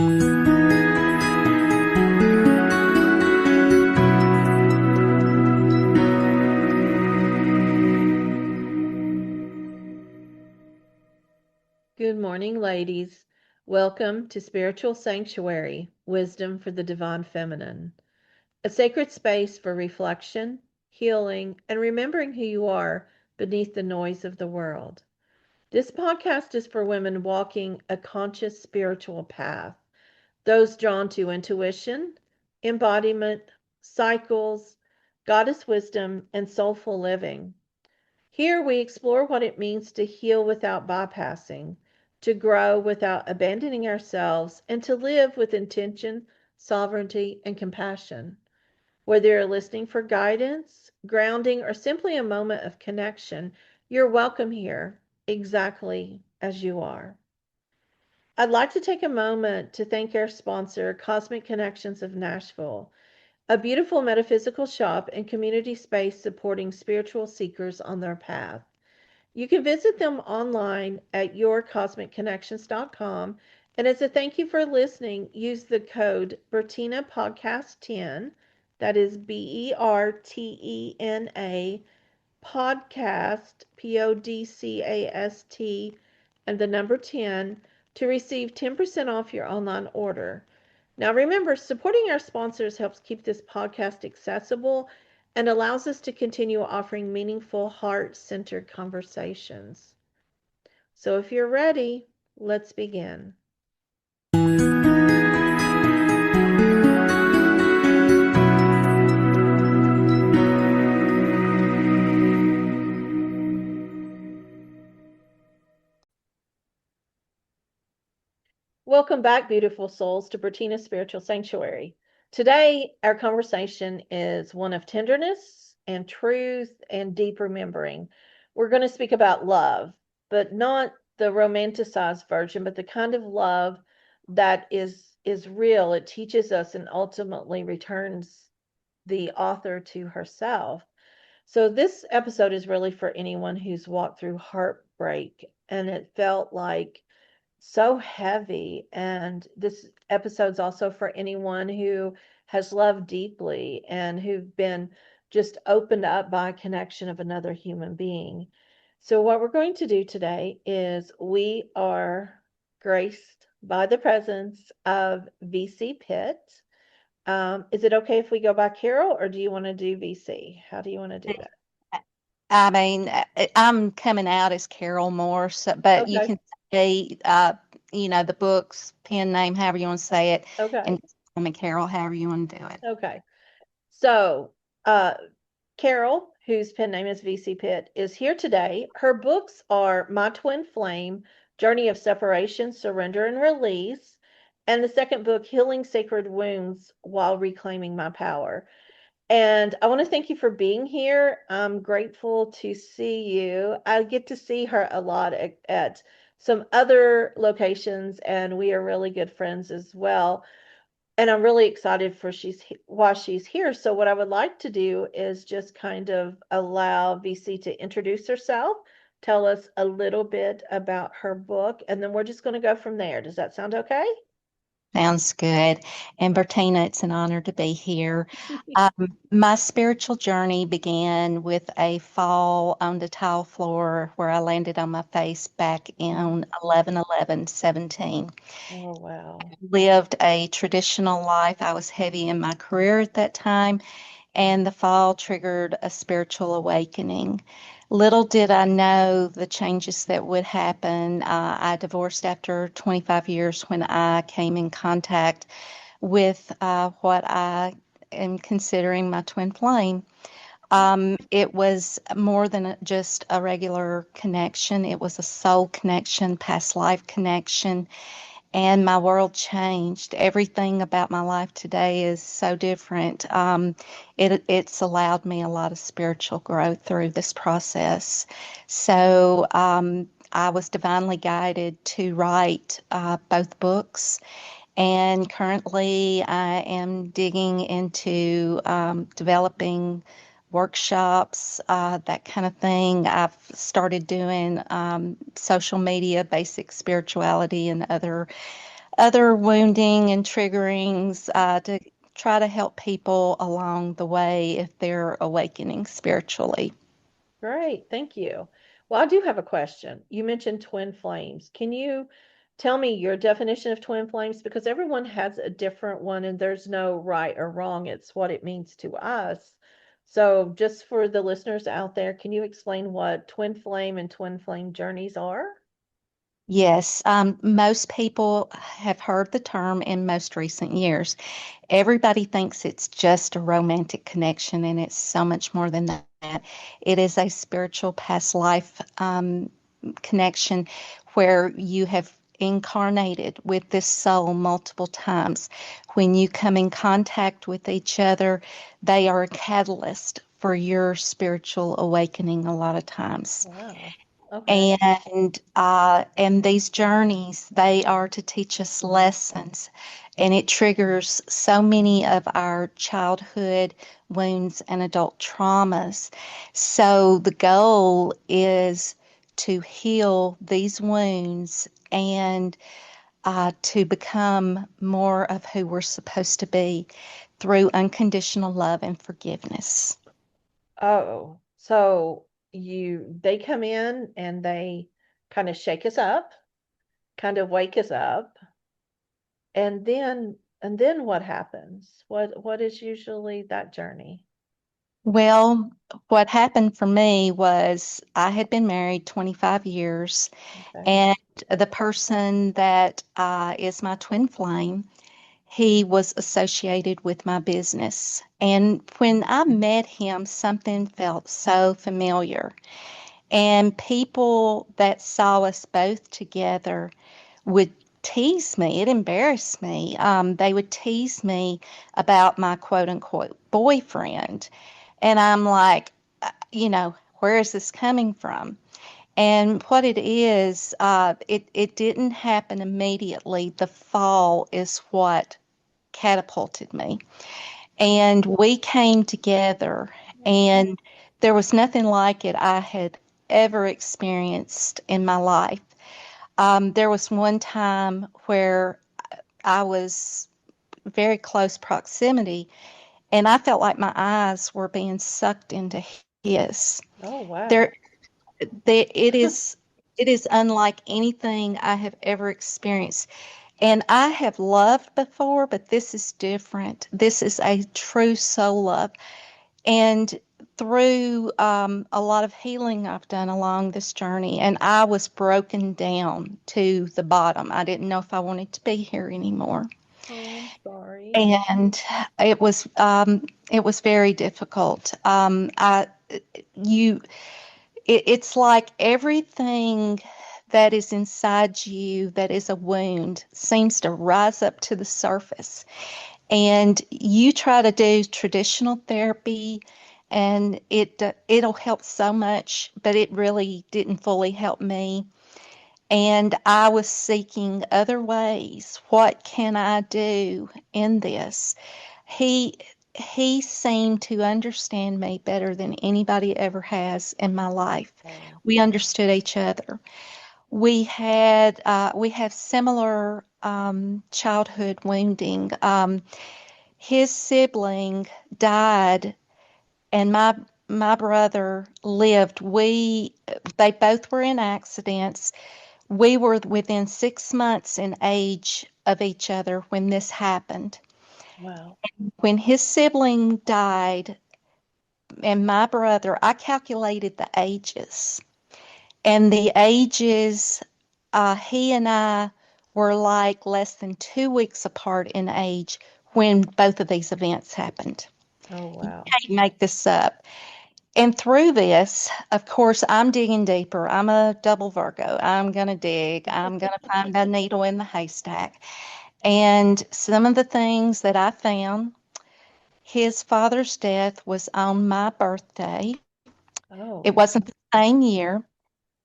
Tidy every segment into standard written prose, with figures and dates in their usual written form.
Good morning, ladies. Welcome to Spiritual Sanctuary, Wisdom for the Divine Feminine, a sacred space for reflection, healing, and remembering who you are beneath the noise of the world. This podcast is for women walking a conscious spiritual path, those drawn to intuition, embodiment, cycles, goddess wisdom, and soulful living. Here we explore what it means to heal without bypassing, to grow without abandoning ourselves, and to live with intention, sovereignty, and compassion. Whether you're listening for guidance, grounding, or simply a moment of connection, you're welcome here, exactly as you are. I'd like to take a moment to thank our sponsor, Cosmic Connections of Nashville, a beautiful metaphysical shop and community space supporting spiritual seekers on their path. You can visit them online at yourcosmicconnections.com. And as a thank you for listening, use the code Bertina Podcast 10. That is BERTENA Podcast, PODCAST, and the number 10 to receive 10% off your online order. Now, remember, supporting our sponsors helps keep this podcast accessible and allows us to continue offering meaningful, heart-centered conversations. So if you're ready, let's begin. Welcome back, beautiful souls, to Bertina's Spiritual Sanctuary. Today, our conversation is one of tenderness and truth and deep remembering. We're going to speak about love, but not the romanticized version, but the kind of love that is real. It teaches us and ultimately returns the author to herself. So this episode is really for anyone who's walked through heartbreak and it felt like so heavy. And this episode's also for anyone who has loved deeply and who've been just opened up by a connection of another human being. So what we're going to do today is we are graced by the presence of VC Pitt. Is it okay if we go by Carol, or do you want to do VC? How do you want to do that? I mean, I'm coming out as Carol Morse, but you Okay. can say, the book's pen name, however you want to say it, Okay. and I'm a Carol, however you want to do it. Okay. So, Carol, whose pen name is VC Pitt, is here today. Her books are My Twin Flame, Journey of Separation, Surrender, and Release, and the second book, Healing Sacred Wounds While Reclaiming My Power. And I want to thank you for being here. I'm grateful to see you. I get to see her a lot at some other locations, and we are really good friends as well. And I'm really excited for why she's here. So what I would like to do is just kind of allow VC to introduce herself, tell us a little bit about her book, and then we're just going to go from there. Does that sound okay? Sounds good. And Bertina, it's an honor to be here. My spiritual journey began with a fall on the tile floor where I landed on my face back in 11/11/17. Oh, wow. Lived a traditional life. I was heavy in my career at that time, and the fall triggered a spiritual awakening. Little did I know the changes that would happen. I divorced after 25 years when I came in contact with what I am considering my twin flame. It was more than just a regular connection. It was a soul connection, past life connection, and my world changed. Everything about my life today is so different. It's allowed me a lot of spiritual growth through this process. So I was divinely guided to write both books. And currently, I am digging into developing workshops, that kind of thing. I've started doing social media, basic spirituality, and other other wounding and triggerings to try to help people along the way if they're awakening spiritually. Great, thank you. Well, I do have a question. You mentioned twin flames. Can you tell me your definition of twin flames? Because everyone has a different one and there's no right or wrong. It's what it means to us. So, just for the listeners out there, can you explain what twin flame and twin flame journeys are? Yes, most people have heard the term in most recent years. Everybody thinks it's just a romantic connection, and it's so much more than that. It is a spiritual past life connection where you have incarnated with this soul multiple times. When you come in contact with each other, they are a catalyst for your spiritual awakening a lot of times. Wow. Okay. And these journeys, they are to teach us lessons, and it triggers so many of our childhood wounds and adult traumas. So the goal is to heal these wounds and to become more of who we're supposed to be through unconditional love and forgiveness. Oh, so they come in and they kind of shake us up, kind of wake us up, and then what happens? What is usually that journey? Well, what happened for me was I had been married 25 years, Okay. and the person that is my twin flame, he was associated with my business. And when I met him, something felt so familiar. And people that saw us both together would tease me. It embarrassed me. They would tease me about my quote unquote boyfriend. And I'm like, where is this coming from? And what it is, it didn't happen immediately. The fall is what catapulted me. And we came together, and there was nothing like it I had ever experienced in my life. There was one time where I was very close proximity, and I felt like my eyes were being sucked into his. Oh, There, wow. it is unlike anything I have ever experienced. And I have loved before, but this is different. This is a true soul love. And through a lot of healing I've done along this journey, and I was broken down to the bottom. I didn't know if I wanted to be here anymore. Oh, I'm sorry. And it was very difficult. You it's like everything that is inside you that is a wound seems to rise up to the surface. And you try to do traditional therapy, and it'll help so much, but it really didn't fully help me. And I was seeking other ways. What can I do in this? He he seemed to understand me better than anybody ever has in my life. Oh, We understood each other. We have similar childhood wounding. His sibling died, and my brother lived. They both were in accidents. We were within 6 months in age of each other when this happened. wow. When his sibling died, and my brother, I calculated the ages. And the ages, he and I were like less than 2 weeks apart in age when both of these events happened. Oh, You wow. can't make this up. And through this, of course, I'm digging deeper. I'm a double Virgo. I'm going to dig. I'm going to find a needle in the haystack. And some of the things that I found, his father's death was on my birthday. It Oh, wasn't the same year.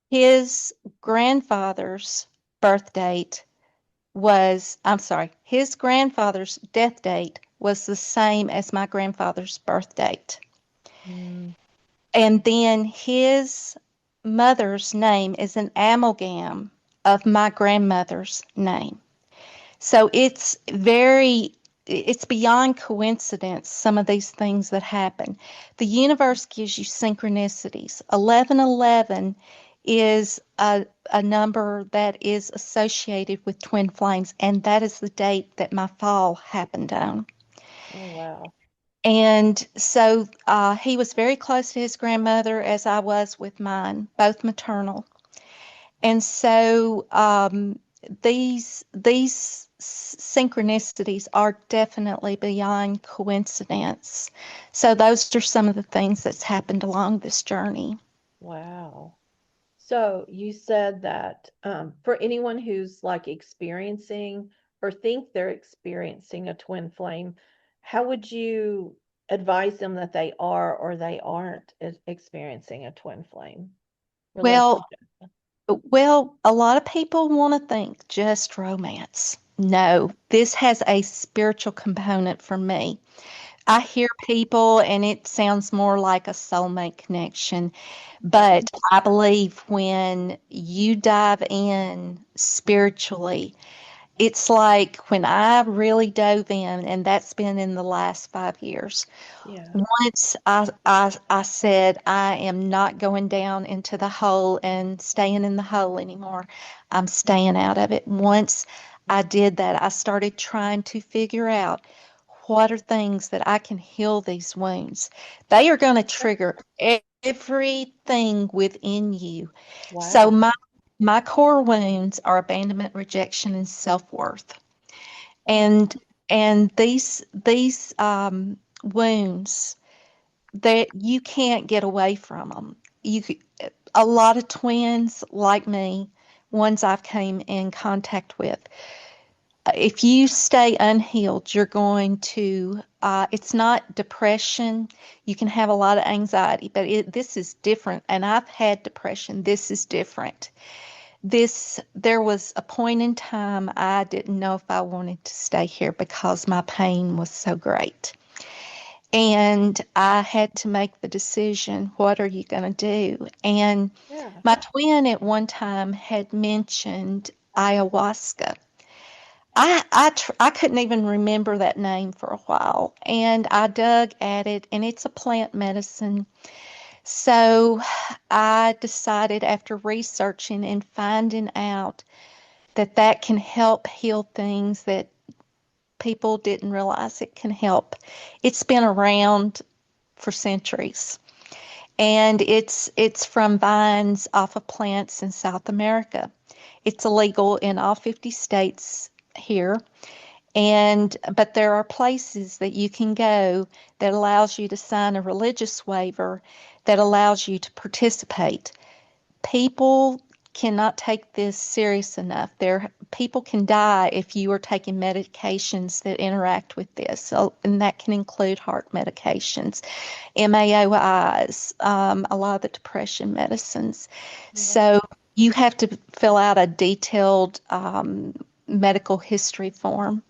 His grandfather's birth date I'm sorry, his grandfather's death date was the same as my grandfather's birth date. mm, And then his mother's name is an amalgam of my grandmother's name. So it's beyond coincidence, some of these things that happen. The universe gives you synchronicities. 1111 is a number that is associated with twin flames, and that is the date that my fall happened on. Oh, wow. And so he was very close to his grandmother, as I was with mine, both maternal. And so these synchronicities are definitely beyond coincidence. So those are some of the things that's happened along this journey. Wow. So you said that for anyone who's like experiencing or think they're experiencing a twin flame, how would you advise them that they are or they aren't experiencing a twin flame Well, relationship? well, a lot of people want to think just romance. No, this has a spiritual component for me. I hear people and it sounds more like a soulmate connection, Okay. but I believe when you dive in spiritually, it's like when I really dove in, and that's been in the last 5 years. Yeah. Once I said, I am not going down into the hole and staying in the hole anymore. I'm staying out of it. Once I did that, I started trying to figure out what are things that I can heal these wounds. They are going to trigger everything within you. So Wow. my core wounds are abandonment, rejection, and self-worth. And these wounds that you can't get away from them. You a lot of twins like me, ones I've came in contact with. If you stay unhealed, you're going to. It's not depression. You can have a lot of anxiety, but this is different. And I've had depression. This is different. There was a point in time I didn't know if I wanted to stay here because my pain was so great. And I had to make the decision, what are you going to do? And Yeah. my twin at one time had mentioned ayahuasca. I couldn't even remember that name for a while. And I dug at it, and it's a plant medicine. So I decided after researching and finding out that that can help heal things that people didn't realize it can help. It's been around for centuries. And it's from vines off of plants in South America. It's illegal in all 50 states here. And but there are places that you can go that allows you to sign a religious waiver that allows you to participate. People cannot take this serious enough. People can die if you are taking medications that interact with this. So, and that can include heart medications, MAOIs, a lot of the depression medicines. Wow. So you have to fill out a detailed medical history form.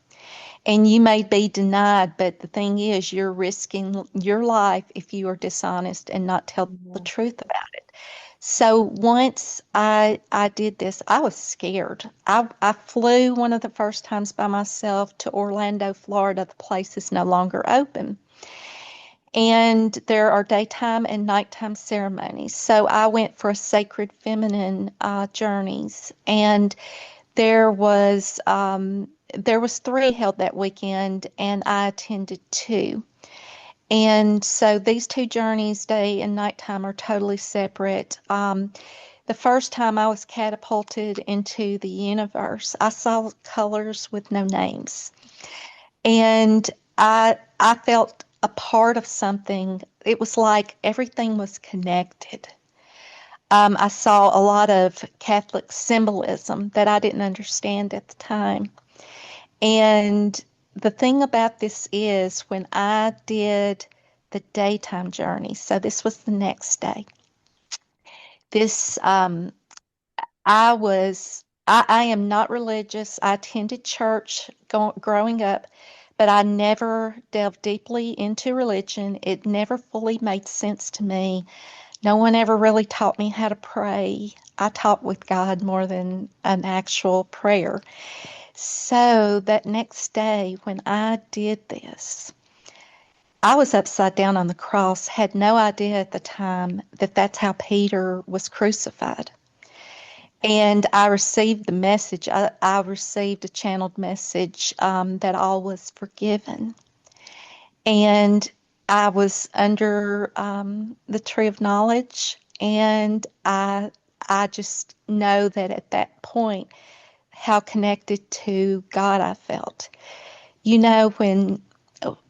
And you may be denied, but the thing is, you're risking your life if you are dishonest and not tell the Yeah. truth about it. So once I did this, I was scared. I flew one of the first times by myself to Orlando, Florida. The place is no longer open. And there are daytime and nighttime ceremonies. So I went for a sacred feminine journeys, and there was there was three held that weekend, and I attended two. And so these two journeys, day and nighttime, are totally separate. The first time I was catapulted into the universe, I saw colors with no names. And I felt a part of something. It was like everything was connected. I saw a lot of Catholic symbolism that I didn't understand at the time. And the thing about this is when I did the daytime journey, so this was the next day, this I am not religious. I attended church growing up, but I never delved deeply into religion. It never fully made sense to me. No one ever really taught me how to pray. I talked with God more than an actual prayer. So that next day when I did this, I was upside down on the cross, had no idea at the time that that's how Peter was crucified. And I received the message, I received a channeled message that all was forgiven. And I was under the tree of knowledge, and I just know that at that point, how connected to God I felt. When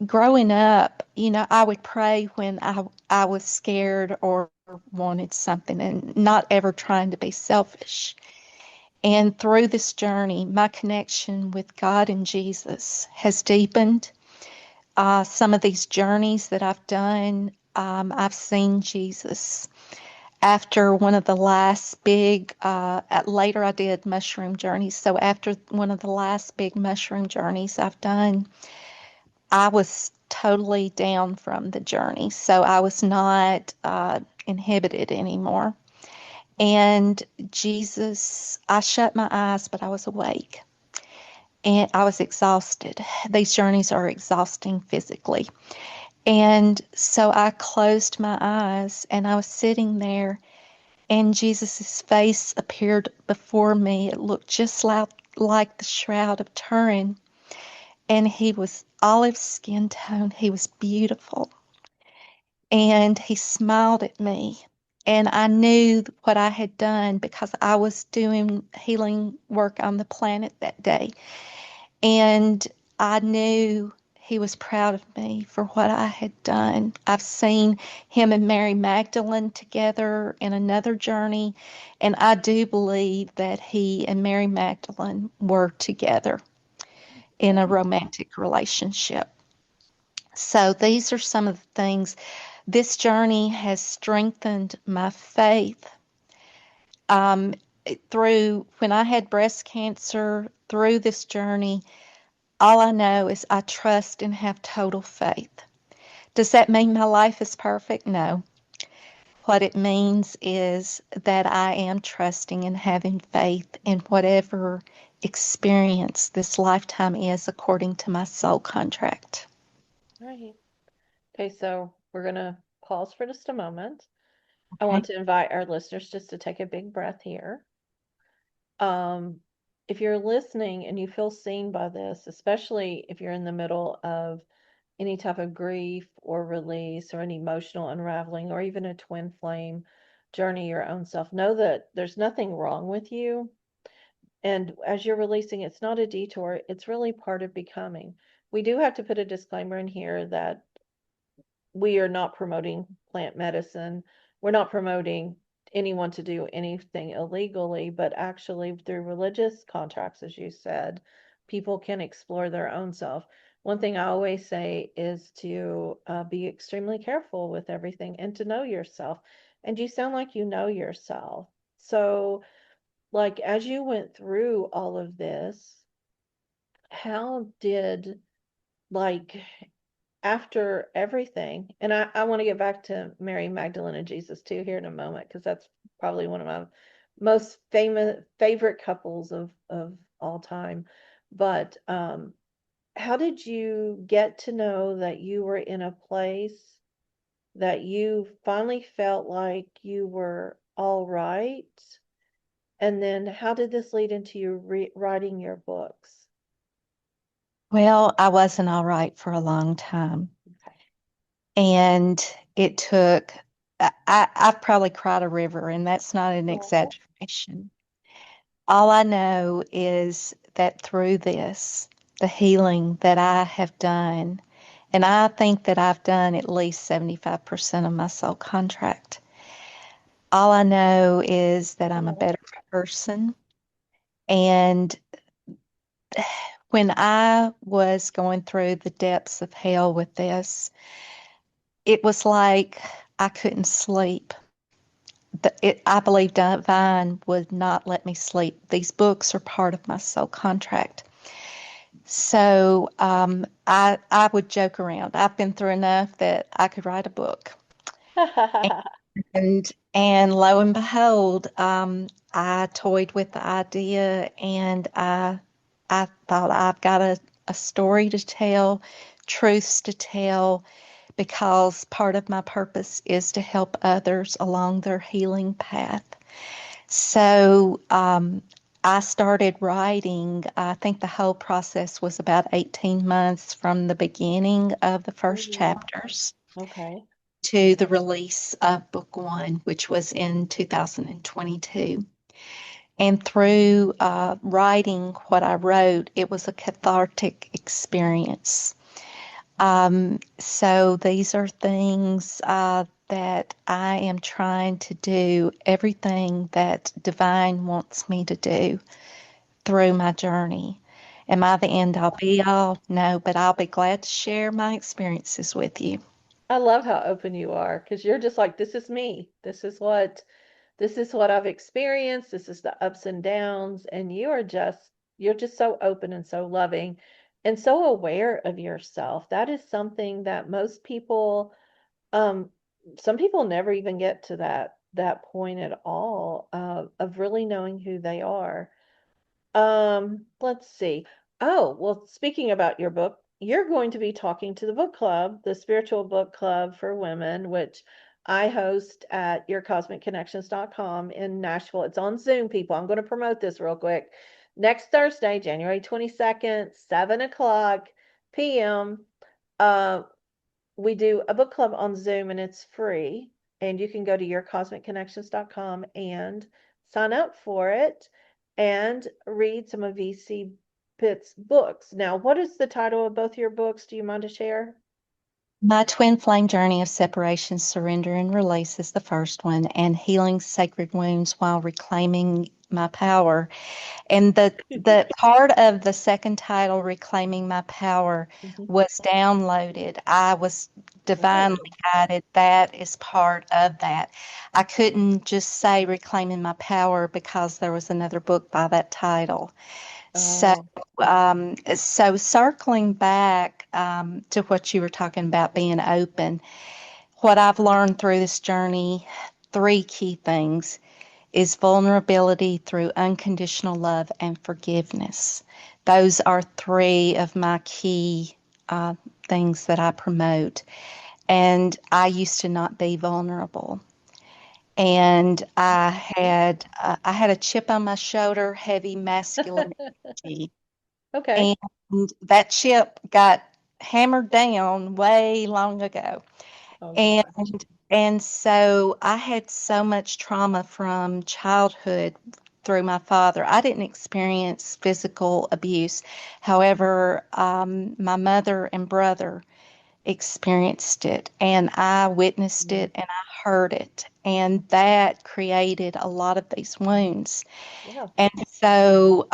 growing up, I would pray when I was scared or wanted something and not ever trying to be selfish. And through this journey, my connection with God and Jesus has deepened. Some of these journeys that I've done, I've seen Jesus. After one of the last big, later I did mushroom journeys. So after one of the last big mushroom journeys I've done, I was totally down from the journey. So I was not inhibited anymore. And Jesus, I shut my eyes, but I was awake. And I was exhausted. These journeys are exhausting physically. And so I closed my eyes and I was sitting there, and Jesus' face appeared before me. It looked just like the Shroud of Turin. And he was olive skin tone. He was beautiful. And he smiled at me. And I knew what I had done because I was doing healing work on the planet that day. And I knew he was proud of me for what I had done. I've seen him and Mary Magdalene together in another journey, and I do believe that he and Mary Magdalene were together in a romantic relationship. So these are some of the things. This journey has strengthened my faith. Um, Through when I had breast cancer, through this journey, all I know is I trust and have total faith. Does that mean my life is perfect? No. What it means is that I am trusting and having faith in whatever experience this lifetime is according to my soul contract. Right. Okay, so we're going to pause for just a moment. I Okay. want to invite our listeners just to take a big breath here. Um, if you're listening and you feel seen by this, especially if you're in the middle of any type of grief or release or an emotional unraveling or even a twin flame journey your own self, know that there's nothing wrong with you. And as you're releasing, it's not a detour, it's really part of becoming. We do have to put a disclaimer in here that we are not promoting plant medicine. We're not promoting anyone to do anything illegally, but actually through religious contracts, as you said, people can explore their own self. One thing I always say is to be extremely careful with everything and to know yourself. And you sound like you know yourself. So, like, as you went through all of this, how did, like, after everything, and I want to get back to Mary Magdalene and Jesus too here in a moment, because that's probably one of my most famous favorite couples of all time. But how did you get to know that you were in a place that you finally felt like you were all right? And then how did this lead into you writing your books? Well, I wasn't all right for a long time. Okay. And it took, I've probably cried a river, and that's not an Oh. exaggeration. All I know is that through this, the healing that I have done, and I think that I've done at least 75% of my soul contract. All I know is that I'm a better person. And when I was going through the depths of hell with this, it was like I couldn't sleep. I believe Divine would not let me sleep. These books are part of my soul contract. So I would joke around. I've been through enough that I could write a book. And lo and behold, I toyed with the idea, and I I thought I've got a story to tell, truths to tell, because part of my purpose is to help others along their healing path. So I started writing. I think the whole process was about 18 months from the beginning of the first Mhm. chapters Okay. to the release of book one, which was in 2022. And through writing what I wrote, it was a cathartic experience. So these are things that I am trying to do, everything that Divine wants me to do through my journey. Am I the end all be all? No, but I'll be glad to share my experiences with you. I love how open you are because you're just like, this is me. This is what I've experienced. This is the ups and downs. And you're just so open and so loving and so aware of yourself. That is something that most people, um, some people never even get to that point at all, of really knowing who they are. Let's see. Oh, well, speaking about your book, you're going to be talking to the book club, the spiritual book club for women, which I host at yourcosmicconnections.com in Nashville. It's on Zoom, people. I'm going to promote this real quick. Next Thursday, January 22nd, 7 o'clock p.m. Uh, we do a book club on Zoom and it's free. And you can go to yourcosmicconnections.com and sign up for it and read some of VC Pitt's books. Now, what is the title of both your books? Do you mind to share? My twin flame journey of separation, surrender, and release is the first one, and healing sacred wounds while reclaiming my power. And the part of the second title, Reclaiming My Power, Mhm. was downloaded. I was Oh, divinely guided. That is part of that. I couldn't just say Reclaiming My Power because there was another book by that title. So, oh, so circling back to what you were talking about being open, what I've learned through this journey, three key things is vulnerability through unconditional love and forgiveness. Those are three of my key uh, things that I promote. And I used to not be vulnerable. And I had a chip on my shoulder, heavy masculine energy, okay. and that chip got hammered down way long ago. Oh, And God. and so I had so much trauma from childhood through my father. I didn't experience physical abuse. However, my mother and brother experienced it, and I witnessed Mm, it and I heard it. And that created a lot of these wounds. yeah. And so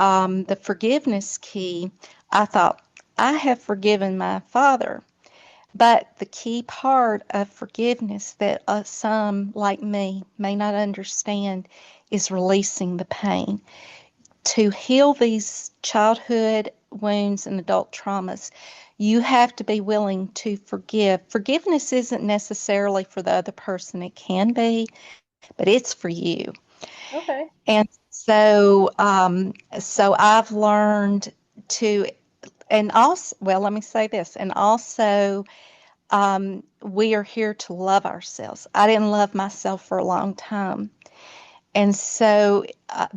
the forgiveness key, I thought, I have forgiven my father. But the key part of forgiveness that some like me may not understand is releasing the pain. To heal these childhood wounds and adult traumas, you have to be willing to forgive. Forgiveness isn't necessarily for the other person, it can be, but it's for you. Okay. And so I've learned to, and also, well, let me say this, and also we are here to love ourselves. I didn't love myself for a long time. And so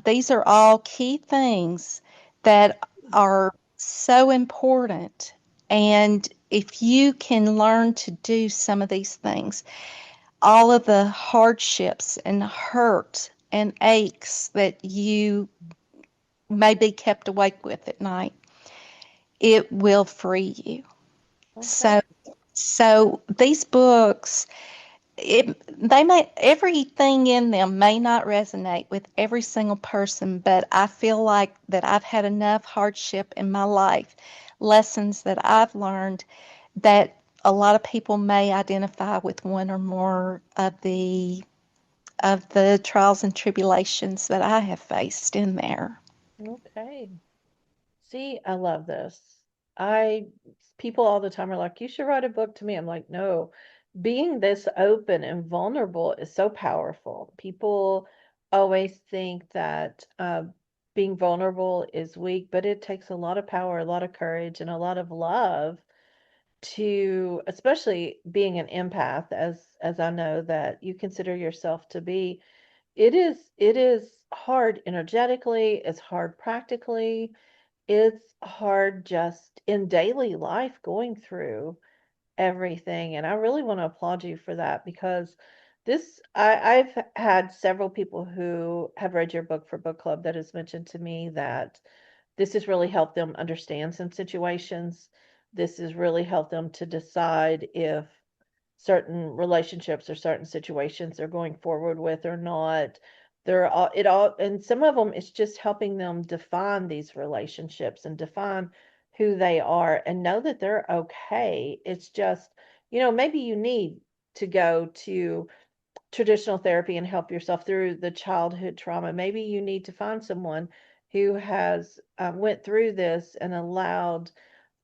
these are all key things that are so important. And if you can learn to do some of these things, all of the hardships and hurt and aches that you may be kept awake with at night, it will free you. Okay. So these books, they may everything in them may not resonate with every single person, but I feel like that I've had enough hardship in my life, lessons that I've learned that a lot of people may identify with one or more of the trials and tribulations that I have faced in there. Okay. See, I love this. I People all the time are like, you should write a book to me. I'm like, no, being this open and vulnerable is so powerful. People always think that being vulnerable is weak, but it takes a lot of power, a lot of courage, and a lot of love to, especially being an empath, as I know that you consider yourself to be. It is hard energetically, it's hard practically, it's hard just in daily life going through everything. And I really want to applaud you for that because I've had several people who have read your book for book club that has mentioned to me that this has really helped them understand some situations. This has really helped them to decide if certain relationships or certain situations they're going forward with or not. They're all it all and some of them it's just helping them define these relationships and define who they are and know that they're okay. It's just, maybe you need to go to traditional therapy and help yourself through the childhood trauma. Maybe you need to find someone who has went through this and allowed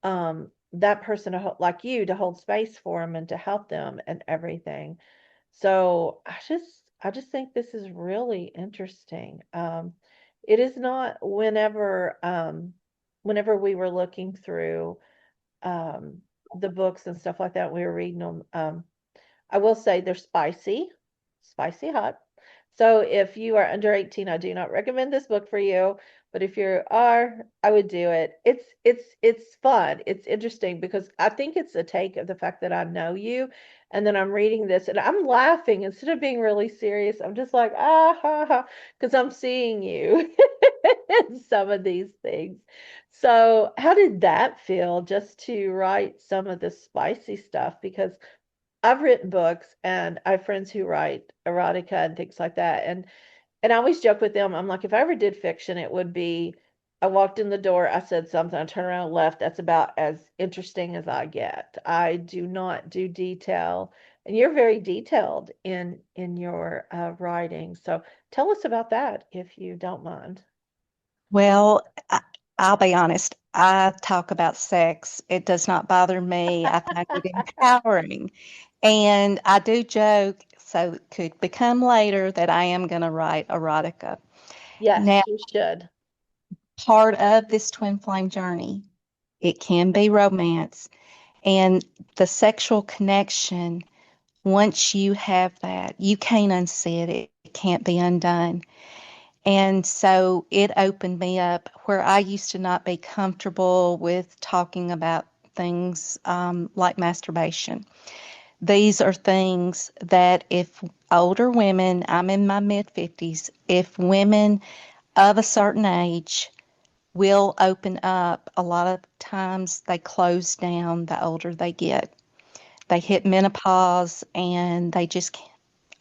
that person like you to hold space for them and to help them and everything. So I just think this is really interesting. It is not whenever we were looking through um, the books and stuff like that, we were reading them. I will say they're spicy, spicy hot. So if you are under 18, I do not recommend this book for you. But if you are, I would do it. It's fun. It's interesting because I think it's a take of the fact that I know you, and then I'm reading this and I'm laughing instead of being really serious. I'm just like ah ha ha because I'm seeing you in some of these things. So how did that feel just to write some of the spicy stuff? Because I've written books and I have friends who write erotica and things like that. And I always joke with them, I'm like, if I ever did fiction, it would be I walked in the door, I said something, I turned around and left. That's about as interesting as I get. I do not do detail. And you're very detailed in your writing. So tell us about that if you don't mind. Well, I'll be honest. I talk about sex. It does not bother me. I find it empowering. And I do joke, so it could become later that I am going to write erotica. Now, Yes, you should. part of this twin flame journey, it can be romance. And the sexual connection, once you have that, you can't unsee it. It can't be undone. And so it opened me up where I used to not be comfortable with talking about things like masturbation. These are things that if older women, I'm in my mid 50s, if women of a certain age will open up, a lot of times they close down the older they get. They hit menopause and they just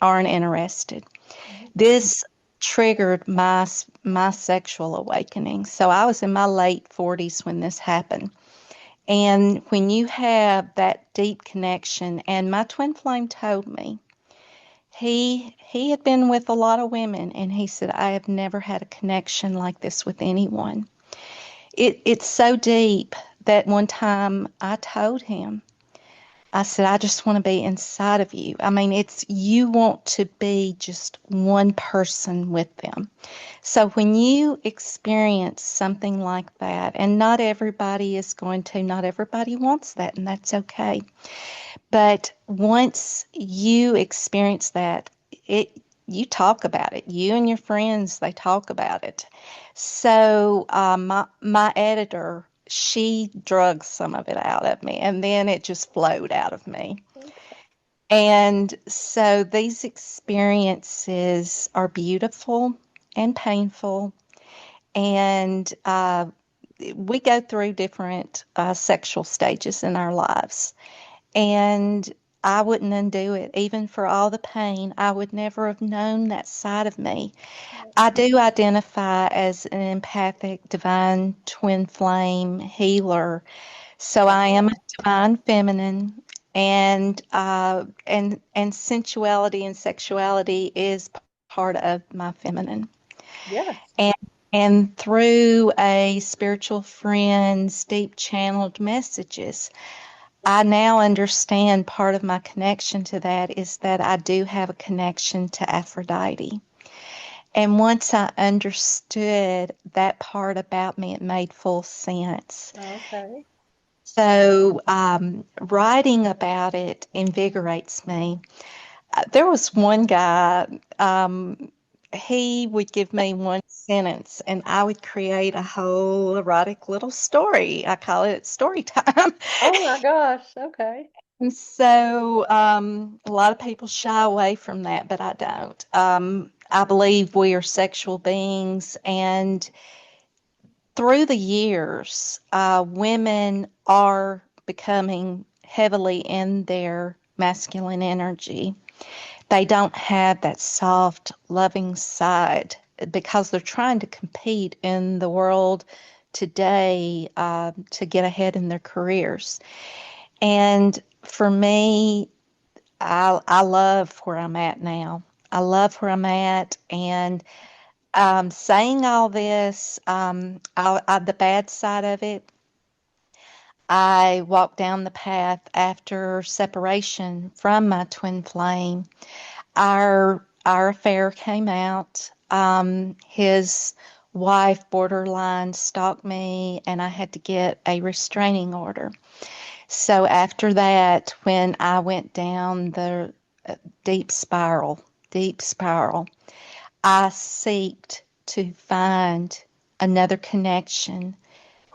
aren't interested. Mhm. This triggered my sexual awakening. So I was in my late 40s when this happened. And when you have that deep connection, and my twin flame told me, he had been with a lot of women and he said, I have never had a connection like this with anyone. It's so deep that one time I told him, I said, I just want to be inside of you. I mean, it's you want to be just one person with them. So when you experience something like that, and not everybody is going to, not everybody wants that, and that's okay. But once you experience that, it you talk about it. You and your friends, they talk about it. So my editor, she drugged some of it out of me, and then it just flowed out of me. Okay. And so these experiences are beautiful and painful, and we go through different sexual stages in our lives. And I wouldn't undo it. Even for all the pain, I would never have known that side of me. I do identify as an empathic, divine twin flame healer. So I am a divine feminine, and sensuality and sexuality is part of my feminine. Yes. And and through a spiritual friend's deep channeled messages, I now understand part of my connection to that is that I do have a connection to Aphrodite. And once I understood that part about me, it made full sense. Okay. So, writing about it invigorates me. There was one guy, he would give me one sentence and I would create a whole erotic little story. I call it story time. Oh my gosh. Okay. And so, a lot of people shy away from that, but I don't. I believe we are sexual beings, and through the years, women are becoming heavily in their masculine energy. They don't have that soft, loving side because they're trying to compete in the world today to get ahead in their careers. And for me, I love where I'm at now. I love where I'm at, and saying all this, the bad side of it, I walked down the path after separation from my twin flame. Our affair came out. His wife borderline stalked me, and I had to get a restraining order. So after that, when I went down the deep spiral, deep spiral, I seeked to find another connection,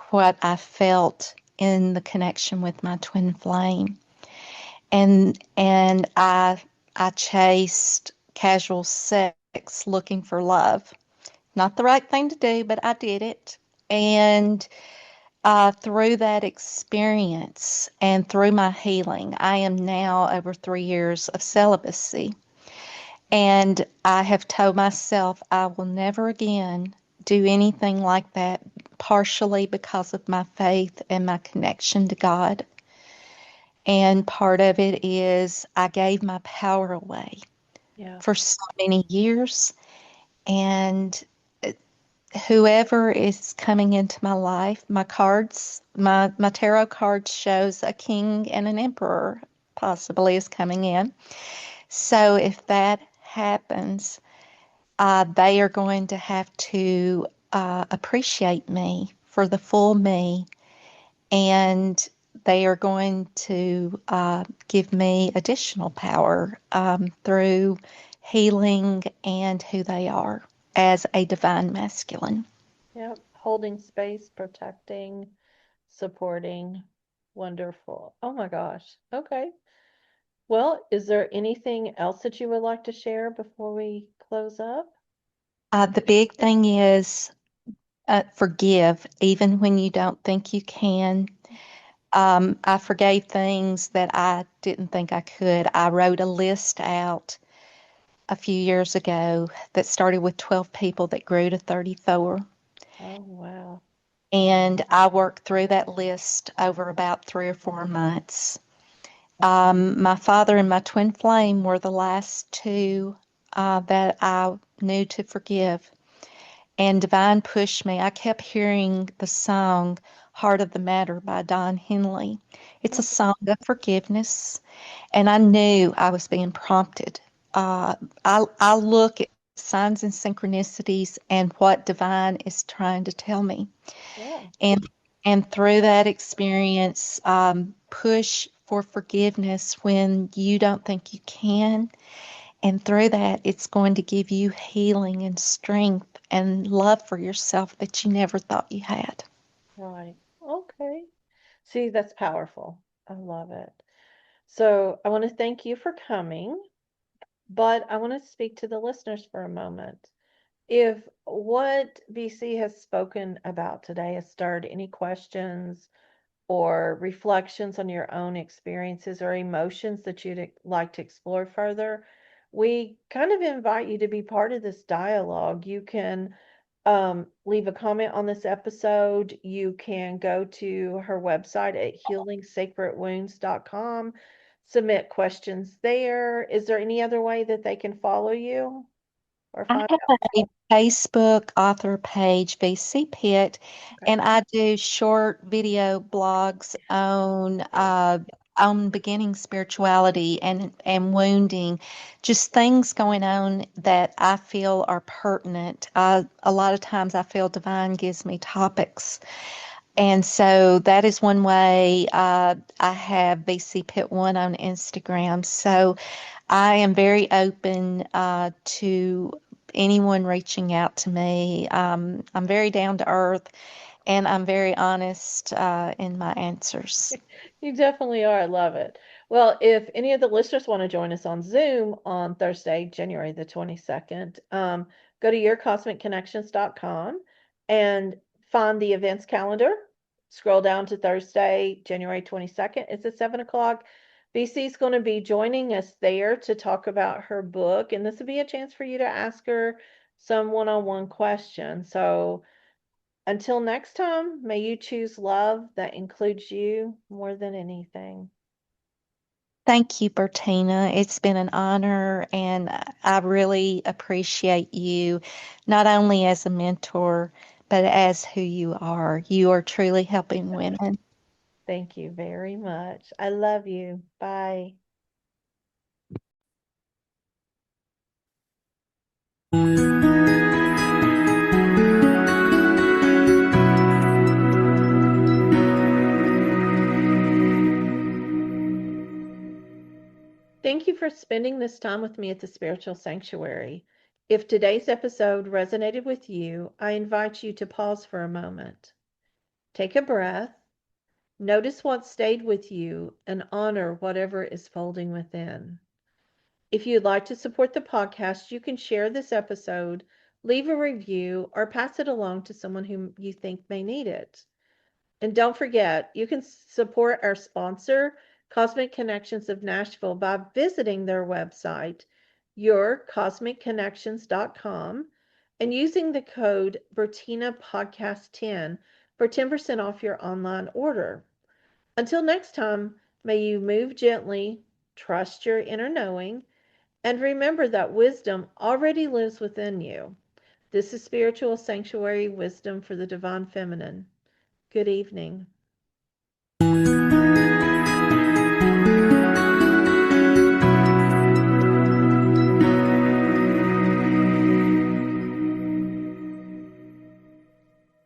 what I felt in the connection with my twin flame. And I chased casual sex looking for love. Not the right thing to do, but I did it. And through that experience and through my healing, I am now over 3 years of celibacy. And I have told myself I will never again do anything like that, partially because of my faith and my connection to God. And part of it is I gave my power away Yeah. for so many years. And whoever is coming into my life, my tarot card shows a king and an emperor possibly is coming in. So if that happens, they are going to have to appreciate me for the full me, and they are going to give me additional power through healing and who they are as a divine masculine. Yep. Holding space, protecting, supporting. Wonderful. Oh my gosh. Okay. Well, is there anything else that you would like to share before we close up? The big thing is forgive, even when you don't think you can. I forgave things that I didn't think I could. I wrote a list out a few years ago that started with 12 people that grew to 34. Oh, wow. And I worked through that list over about 3 or 4 months. My father and my twin flame were the last two that I knew to forgive. And Divine pushed me. I kept hearing the song Heart of the Matter by Don Henley. It's a song of forgiveness, and I knew I was being prompted. I look at signs and synchronicities and what Divine is trying to tell me. Yeah. And and through that experience, push for forgiveness when you don't think you can. And through that, it's going to give you healing and strength and love for yourself that you never thought you had. Right. Okay. See, that's powerful. I love it. So I want to thank you for coming, but I want to speak to the listeners for a moment. If what BC has spoken about today has stirred any questions or reflections on your own experiences or emotions that you'd like to explore further, we kind of invite you to be part of this dialogue. You can leave a comment on this episode. You can go to her website at healingsacredwounds.com, submit questions there. Is there any other way that they can follow you or I find have out? a Facebook author page, VC Pitt, Okay. and I do short video blogs on on beginning spirituality and wounding, just things going on that I feel are pertinent. A lot of times I feel divine gives me topics. And so that is one way. I have VC Pitt One on Instagram. So I am very open to anyone reaching out to me. I'm very down to earth and I'm very honest in my answers. You definitely are. I love it. Well, if any of the listeners want to join us on Zoom on Thursday, January the 22nd, go to yourcosmicconnections.com and find the events calendar. Scroll down to Thursday, January 22nd. It's at 7 o'clock. BC is going to be joining us there to talk about her book, and this will be a chance for you to ask her some one on one questions. So, until next time, may you choose love that includes you more than anything. Thank you, Bertina. It's been an honor, and I really appreciate you, not only as a mentor, but as who you are. You are truly helping women. Thank you very much. I love you. Bye. Thank you for spending this time with me at the Spiritual Sanctuary. If today's episode resonated with you, I invite you to pause for a moment. Take a breath, notice what stayed with you, and honor whatever is folding within. If you'd like to support the podcast, you can share this episode, leave a review, or pass it along to someone who you think may need it. And don't forget, you can support our sponsor, Cosmic Connections of Nashville, by visiting their website, yourcosmicconnections.com, and using the code BertinaPodcast10 for 10% off your online order. Until next time, may you move gently, trust your inner knowing, and remember that wisdom already lives within you. This is Spiritual Sanctuary Wisdom for the Divine Feminine. Good evening.